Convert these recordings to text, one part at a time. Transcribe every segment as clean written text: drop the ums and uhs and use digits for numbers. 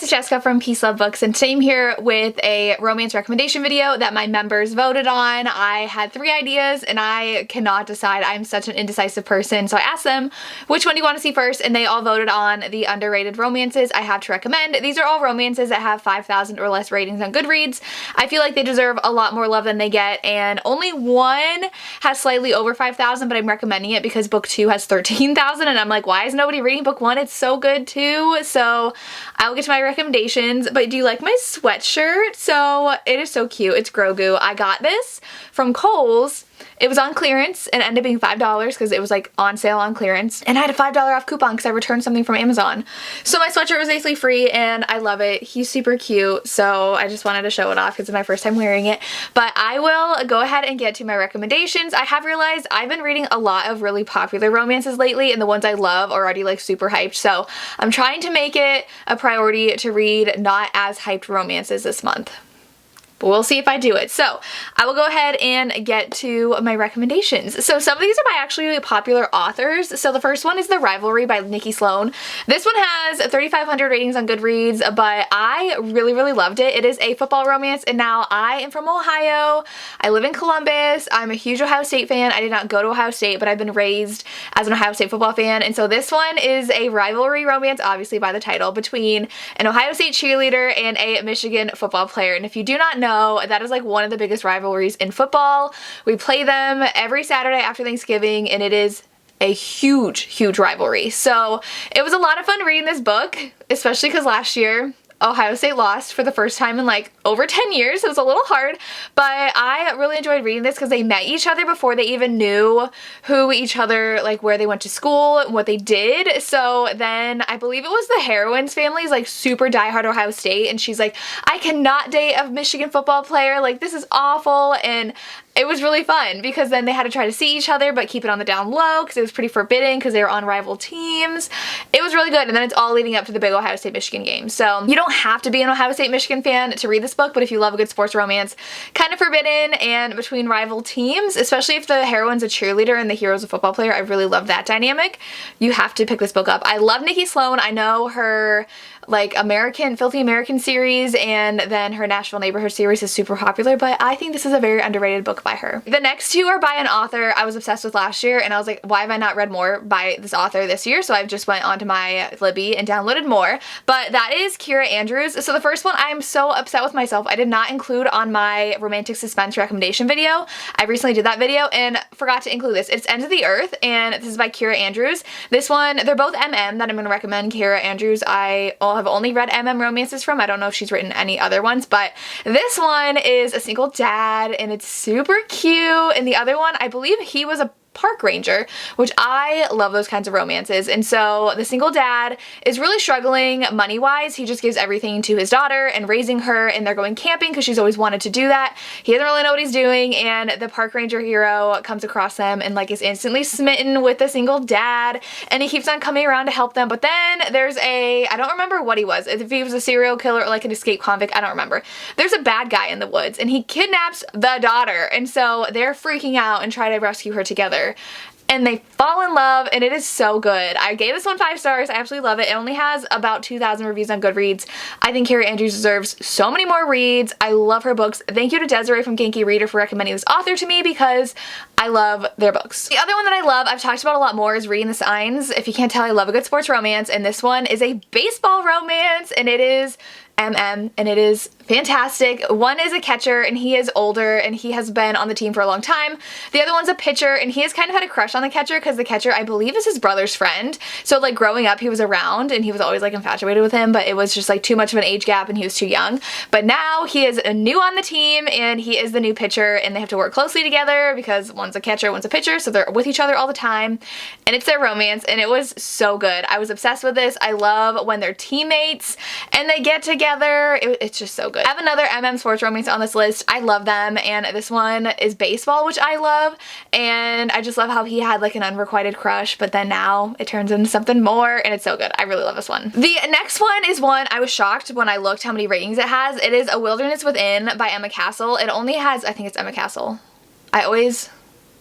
it's Jessica from Peace Love Books, and today I'm here with a romance recommendation video that my members voted on. I had 3 ideas and I cannot decide. I'm such an indecisive person, so I asked them which one do you want to see first, and they all voted on the underrated romances I have to recommend. These are all romances that have 5,000 or less ratings on Goodreads. I feel like they deserve a lot more love than they get, and only one has slightly over 5,000, but I'm recommending it because book 2 has 13,000, and I'm like, why is nobody reading book 1? It's so good too. So I will get to my recommendations. But do you like my sweatshirt? So it is so cute. It's Grogu. I got this from Kohl's. It was on clearance and ended up being $5 because it was like on sale on clearance, and I had a $5 off coupon because I returned something from Amazon. So my sweatshirt was basically free and I love it. He's super cute, so I just wanted to show it off because it's my first time wearing it. But I will go ahead and get to my recommendations. I have realized I've been reading a lot of really popular romances lately, and the ones I love are already like super hyped, so I'm trying to make it a priority to read not as hyped romances this month. But we'll see if I do it. So I will go ahead and get to my recommendations. So some of these are by actually popular authors. So the first one is The Rivalry by Nikki Sloan. This one has 3,500 ratings on Goodreads, but I really loved it. It is a football romance, and now I am from Ohio. I live in Columbus. I'm a huge Ohio State fan. I did not go to Ohio State, but I've been raised as an Ohio State football fan. And so this one is a rivalry romance, obviously by the title, between an Ohio State cheerleader and a Michigan football player. And if you do not know, that is like one of the biggest rivalries in football. We play them every Saturday after Thanksgiving, and it is a huge rivalry. So it was a lot of fun reading this book, especially because last year Ohio State lost for the first time in like over 10 years. It was a little hard, but I really enjoyed reading this because they met each other before they even knew who each other, like where they went to school and what they did. So then I believe it was the heroine's family is like super diehard Ohio State, and she's like, I cannot date a Michigan football player, like this is awful. And it was really fun because then they had to try to see each other but keep it on the down low because it was pretty forbidden because they were on rival teams. It was really good, and then it's all leading up to the big Ohio State Michigan game. So you don't have to be an Ohio State Michigan fan to read this book, but if you love a good sports romance, kind of forbidden and between rival teams, especially if the heroine's a cheerleader and the hero's a football player, I really love that dynamic. You have to pick this book up. I love Nikki Sloan. I know her like Filthy American series, and then her Nashville Neighborhood series is super popular, but I think this is a very underrated book by her. The next 2 are by an author I was obsessed with last year, and I was like, why have I not read more by this author this year? So I've just went onto my Libby and downloaded more, but that is Kira Andrews. So the first one, I'm so upset with myself. I did not include on my romantic suspense recommendation video. I recently did that video and forgot to include this. It's Ends of the Earth, and this is by Kira Andrews. This one, they're both MM that I'm going to recommend. Kira Andrews, I have only read MM romances from. I don't know if she's written any other ones, but this one is a single dad and it's super cute. And the other one, I believe he was a park ranger, which I love those kinds of romances. And so the single dad is really struggling money-wise. He just gives everything to his daughter and raising her, and they're going camping because she's always wanted to do that. He doesn't really know what he's doing, and the park ranger hero comes across them and like is instantly smitten with the single dad, and he keeps on coming around to help them. But then there's I don't remember what he was, if he was a serial killer or like an escaped convict, I don't remember. There's a bad guy in the woods and he kidnaps the daughter, and so they're freaking out and try to rescue her together. And they fall in love, and it is so good. I gave this one 5 stars. I absolutely love it. It only has about 2,000 reviews on Goodreads. I think Kira Andrews deserves so many more reads. I love her books. Thank you to Desiree from Genki Reader for recommending this author to me because I love their books. The other one that I love, I've talked about a lot more, is Reading the Signs. If you can't tell, I love a good sports romance, and this one is a baseball romance, and it is MM, and it is fantastic. One is a catcher, and he is older, and he has been on the team for a long time. The other one's a pitcher, and he has kind of had a crush on the catcher because the catcher, I believe, is his brother's friend. So like growing up, he was around, and he was always like infatuated with him, but it was just like too much of an age gap, and he was too young. But now he is new on the team, and he is the new pitcher, and they have to work closely together because one's a catcher, one's a pitcher, so they're with each other all the time, and it's their romance, and it was so good. I was obsessed with this. I love when they're teammates and they get together. It's just so good. I have another MM sports romance on this list. I love them, and this one is baseball, which I love, and I just love how he had like an unrequited crush, but then now it turns into something more, and it's so good. I really love this one. The next one is one I was shocked when I looked how many ratings it has. It is A Wilderness Within by Emma Castle. It only has, I think it's Emma Castle. I always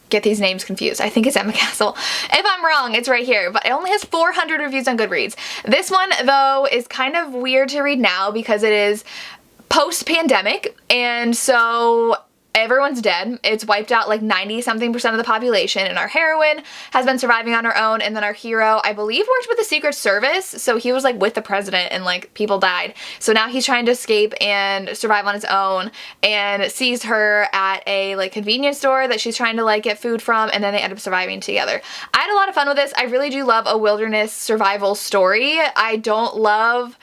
get these names confused. I think it's Emma Castle. If I'm wrong, it's right here, but it only has 400 reviews on Goodreads. This one, though, is kind of weird to read now because it is post-pandemic, and so everyone's dead. It's wiped out like 90-something% of the population, and our heroine has been surviving on her own, and then our hero, I believe, worked with the Secret Service, so he was like with the president and like people died. So now he's trying to escape and survive on his own, and sees her at a like convenience store that she's trying to like get food from, and then they end up surviving together. I had a lot of fun with this. I really do love a wilderness survival story. I don't love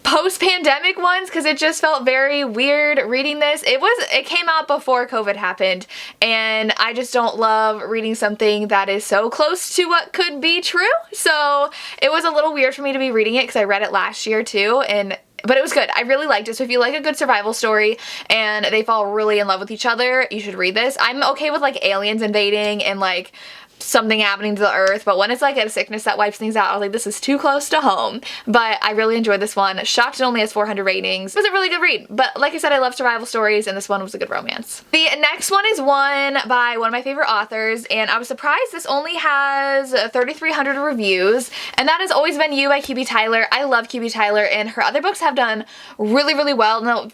post-pandemic ones because it just felt very weird reading this. It came out before COVID happened, and I just don't love reading something that is so close to what could be true. So it was a little weird for me to be reading it because I read it last year too, but it was good. I really liked it. So if you like a good survival story and they fall really in love with each other, you should read this. I'm okay with like aliens invading and like something happening to the earth, but when it's like a sickness that wipes things out, I was like, this is too close to home. But I really enjoyed this one. Shocked it only has 400 ratings. It was a really good read, but like I said, I love survival stories, and this one was a good romance. The next one is one by one of my favorite authors, and I was surprised this only has 3,300 reviews, and that has Always Been You by QB Tyler. I love QB Tyler, and her other books have done really, really well. Now,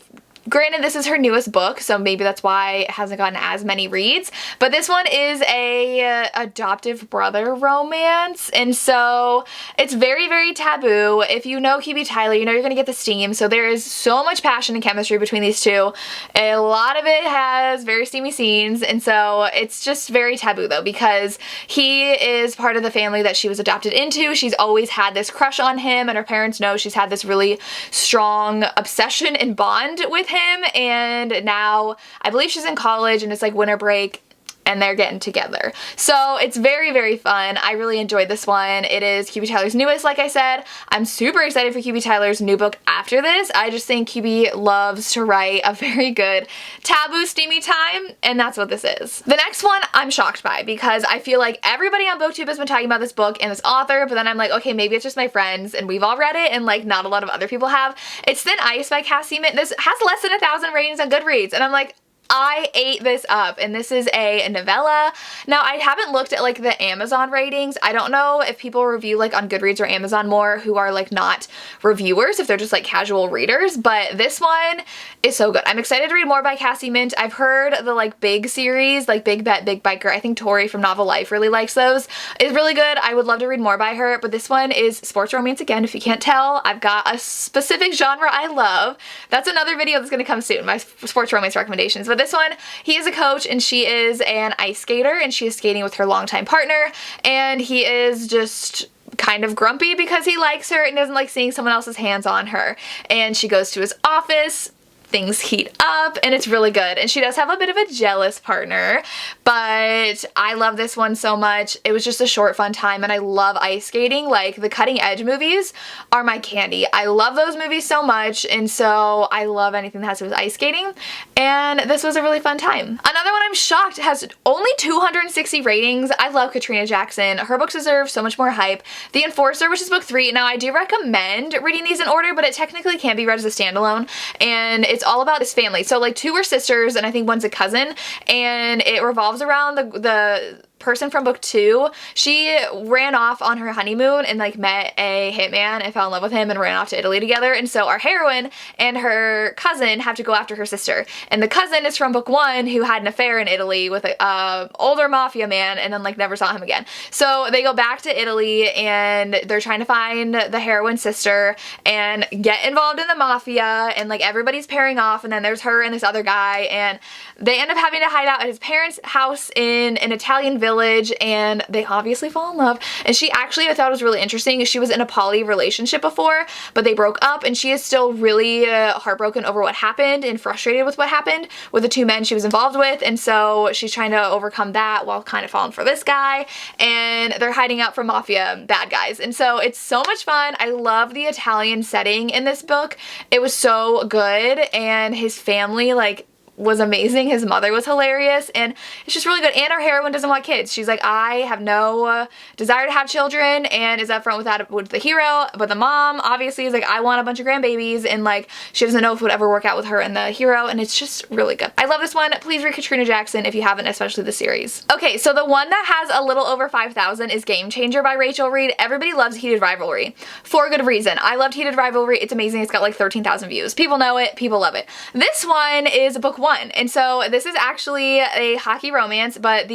granted, this is her newest book, so maybe that's why it hasn't gotten as many reads, but this one is a adoptive brother romance, and so it's very, very taboo. If you know QB Tyler, you know you're gonna get the steam, so there is so much passion and chemistry between these two. A lot of it has very steamy scenes, and so it's just very taboo though, because he is part of the family that she was adopted into. She's always had this crush on him, and her parents know she's had this really strong obsession and bond with him, and now I believe she's in college and it's like winter break and they're getting together. So it's very, very fun. I really enjoyed this one. It is QB Tyler's newest, like I said. I'm super excited for QB Tyler's new book after this. I just think QB loves to write a very good taboo steamy time, and that's what this is. The next one I'm shocked by because I feel like everybody on BookTube has been talking about this book and this author, but then I'm like, okay, maybe it's just my friends and we've all read it and like not a lot of other people have. It's Thin Ice by Cassie Mint. This has less than 1,000 ratings on Goodreads, and I'm like, I ate this up, and this is a novella. Now, I haven't looked at like the Amazon ratings. I don't know if people review like on Goodreads or Amazon more who are like not reviewers, if they're just like casual readers, but this one is so good. I'm excited to read more by Cassie Mint. I've heard the like big series, like Big Bet, Big Biker. I think Tori from Novel Life really likes those. It's really good. I would love to read more by her, but this one is sports romance again. If you can't tell, I've got a specific genre I love. That's another video that's gonna come soon, my sports romance recommendations. But this one, he is a coach and she is an ice skater, and she is skating with her longtime partner, and he is just kind of grumpy because he likes her and doesn't like seeing someone else's hands on her. And she goes to his office, things heat up, and it's really good. And she does have a bit of a jealous partner, but I love this one so much. It was just a short, fun time, and I love ice skating. Like, the Cutting Edge movies are my candy. I love those movies so much, and so I love anything that has to do with ice skating, and this was a really fun time. Another one I'm shocked has only 260 ratings. I love Katrina Jackson. Her books deserve so much more hype. The Enforcer, which is book 3. Now, I do recommend reading these in order, but it technically can be read as a standalone, and it's all about this family. So like 2 are sisters and I think one's a cousin, and it revolves around the person from book 2. She ran off on her honeymoon and like met a hitman and fell in love with him and ran off to Italy together, and so our heroine and her cousin have to go after her sister, and the cousin is from book 1 who had an affair in Italy with a older mafia man and then like never saw him again. So they go back to Italy and they're trying to find the heroine's sister and get involved in the mafia, and like everybody's pairing off, and then there's her and this other guy, and they end up having to hide out at his parents' house in an Italian village, and they obviously fall in love. And she actually, I thought was really interesting, she was in a poly relationship before, but they broke up, and she is still really heartbroken over what happened and frustrated with what happened with the 2 men she was involved with, and so she's trying to overcome that while kind of falling for this guy, and they're hiding out from mafia bad guys, and so it's so much fun. I love the Italian setting in this book. It was so good, and his family like was amazing. His mother was hilarious, and it's just really good. And our heroine doesn't want kids. She's like, I have no desire to have children, and is upfront with the hero, but the mom obviously is like, I want a bunch of grandbabies, and like she doesn't know if it would ever work out with her and the hero, and it's just really good. I love this one. Please read Katrina Jackson if you haven't, especially the series. Okay, so the one that has a little over 5,000 is Game Changer by Rachel Reed. Everybody loves Heated Rivalry for good reason. I loved Heated Rivalry. It's amazing. It's got like 13,000 views. People know it. People love it. This one is book 1, and so this is actually a hockey romance, but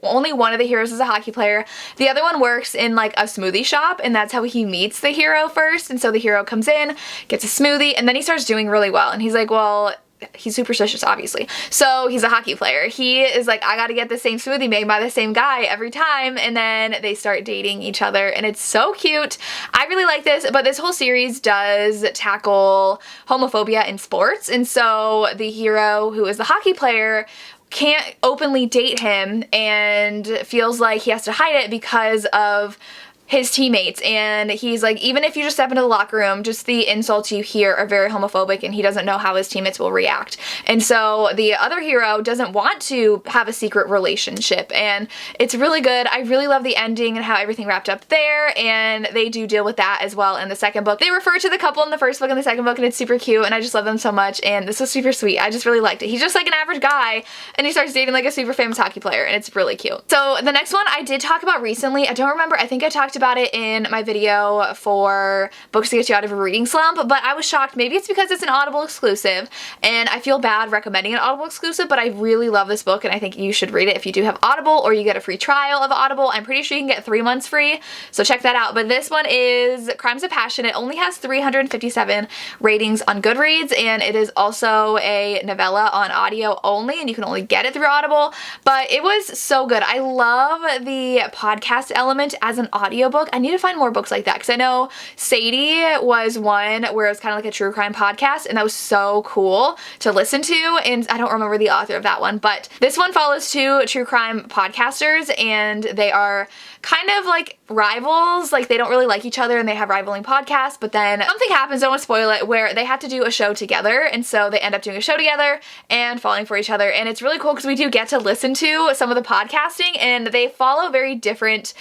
only one of the heroes is a hockey player. The other one works in like a smoothie shop, and that's how he meets the hero first. And so the hero comes in, gets a smoothie, and then he starts doing really well. And he's like, well, he's superstitious, obviously. So he's a hockey player. He is like, I gotta get the same smoothie made by the same guy every time. And then they start dating each other, and it's so cute. I really like this, but this whole series does tackle homophobia in sports. And so the hero, who is the hockey player, can't openly date him and feels like he has to hide it because of his teammates. And he's like, even if you just step into the locker room, just the insults you hear are very homophobic, and he doesn't know how his teammates will react. And so the other hero doesn't want to have a secret relationship, and it's really good. I really love the ending and how everything wrapped up there, and they do deal with that as well in the second book. They refer to the couple in the first book and the second book, and it's super cute, and I just love them so much, and this was super sweet. I just really liked it. He's just like an average guy, and he starts dating like a super famous hockey player, and it's really cute. So the next one I did talk about recently. I don't remember. I think I talked about it in my video for books to get you out of a reading slump, but I was shocked. Maybe it's because it's an Audible exclusive, and I feel bad recommending an Audible exclusive, but I really love this book, and I think you should read it if you do have Audible, or you get a free trial of Audible. I'm pretty sure you can get 3 months free, so check that out. But this one is Crimes of Passion. It only has 357 ratings on Goodreads, and it is also a novella on audio only, and you can only get it through Audible, but it was so good. I love the podcast element as an audiobook. I need to find more books like that, because I know Sadie was one where it was kind of like a true crime podcast, and that was so cool to listen to, and I don't remember the author of that one, but this one follows 2 true crime podcasters, and they are kind of like rivals. Like, they don't really like each other, and they have rivaling podcasts, but then something happens, don't want to spoil it, where they have to do a show together, and so they end up doing a show together and falling for each other, and it's really cool because we do get to listen to some of the podcasting, and they follow very different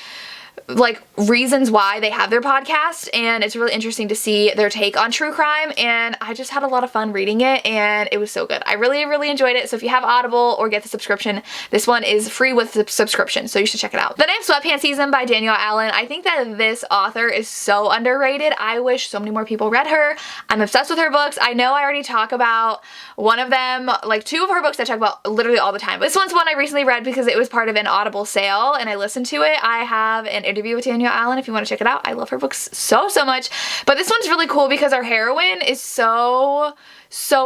like reasons why they have their podcast, and it's really interesting to see their take on true crime, and I just had a lot of fun reading it, and it was so good. I really enjoyed it. So if you have Audible or get the subscription, this one is free with the subscription, so you should check it out. Then I have Sweatpants Season by Danielle Allen. I think that this author is so underrated. I wish so many more people read her. I'm obsessed with her books. I know I already talk about one of them, like 2 of her books I talk about literally all the time. This one's one I recently read because it was part of an Audible sale, and I listened to it. I have an interview with Danielle Allen if you want to check it out. I love her books so much. But this one's really cool because our heroine is so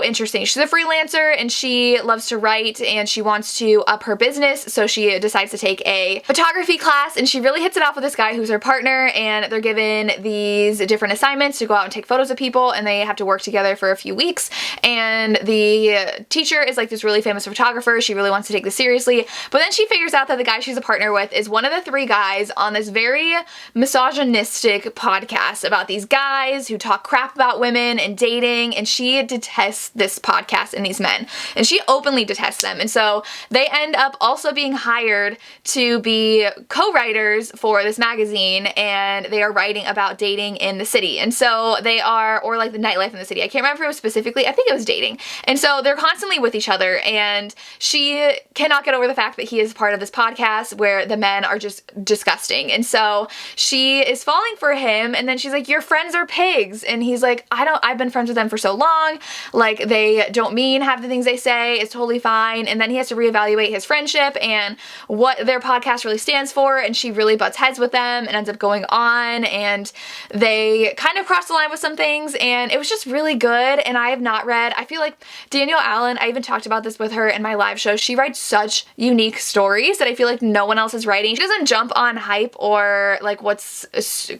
interesting. She's a freelancer, and she loves to write, and she wants to up her business, so she decides to take a photography class, and she really hits it off with this guy who's her partner, and they're given these different assignments to go out and take photos of people, and they have to work together for a few weeks. And the teacher is like this really famous photographer. She really wants to take this seriously, but then she figures out that the guy she's a partner with is one of the 3 guys on this very misogynistic podcast about these guys who talk crap about women and dating, and she detests this podcast and these men, and she openly detests them. And so they end up also being hired to be co-writers for this magazine, and they are writing about dating in the city. And so they are, or like the nightlife in the city. I can't remember if it was specifically, I think it was dating. And so they're constantly with each other, and she cannot get over the fact that he is part of this podcast where the men are just disgusting. And so she is falling for him, and then she's like, your friends are pigs. And he's like, I've been friends with them for so long. Like, they don't mean half the things they say. It's totally fine. And then he has to reevaluate his friendship and what their podcast really stands for, and she really butts heads with them and ends up going on, and they kind of cross the line with some things, and it was just really good. And I have not read, I feel like Danielle Allen, I even talked about this with her in my live show, she writes such unique stories that I feel like no one else is writing. She doesn't jump on hype or like what's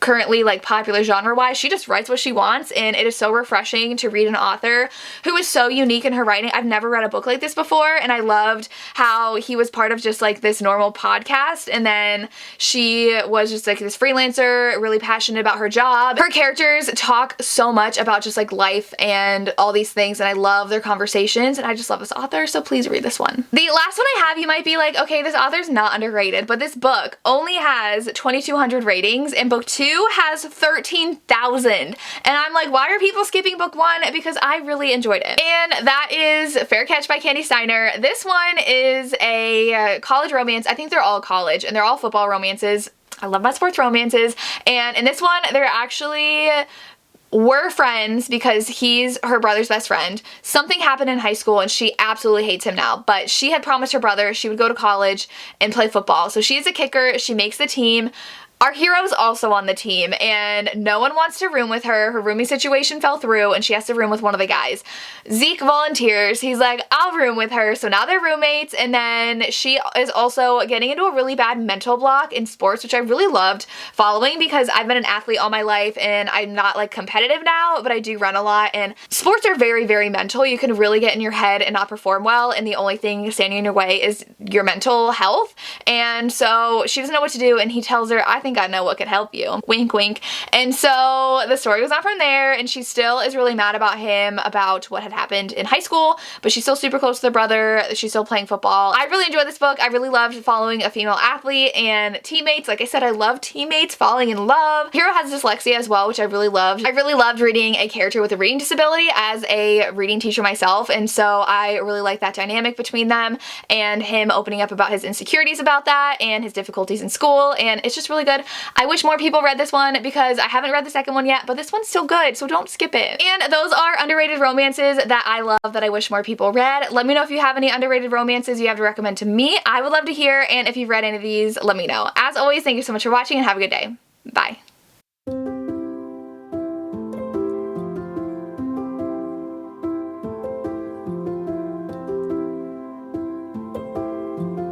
currently like popular genre wise. She just writes what she wants, and it is so refreshing to read an author who is so unique in her writing. I've never read a book like this before, and I loved how he was part of just like this normal podcast, and then she was just like this freelancer, really passionate about her job. Her characters talk so much about just like life and all these things, and I love their conversations, and I just love this author, so please read this one. The last one I have, you might be like, okay, this author's not underrated, but this book only has 2,200 ratings, and book 2 has 13,000. And I'm like, why are people skipping book 1? Because I really enjoyed it. And that is Fair Catch by Candy Steiner. This one is a college romance. I think they're all college, and they're all football romances. I love my sports romances. And in this one, they're actually were friends because he's her brother's best friend. Something happened in high school and she absolutely hates him now, but she had promised her brother she would go to college and play football. So she is a kicker, she makes the team. Our hero's also on the team, and no one wants to room with her. Her rooming situation fell through, and she has to room with one of the guys. Zeke volunteers. He's like, I'll room with her. So now they're roommates, and then she is also getting into a really bad mental block in sports, which I really loved following because I've been an athlete all my life, and I'm not like competitive now, but I do run a lot, and sports are very, very mental. You can really get in your head and not perform well, and the only thing standing in your way is your mental health. And so she doesn't know what to do, and he tells her, I think I know what could help you. Wink, wink. And so the story goes on from there, and she still is really mad about him, about what had happened in high school, but she's still super close to their brother. She's still playing football. I really enjoyed this book. I really loved following a female athlete and teammates. Like I said, I love teammates falling in love. Hero has dyslexia as well, which I really loved. I really loved reading a character with a reading disability as a reading teacher myself, and so I really like that dynamic between them and him opening up about his insecurities about that and his difficulties in school, and it's just really good. I wish more people read this one because I haven't read the second one yet, but this one's still good, so don't skip it. And those are underrated romances that I love that I wish more people read. Let me know if you have any underrated romances you have to recommend to me. I would love to hear, and if you've read any of these, let me know. As always, thank you so much for watching and have a good day. Bye.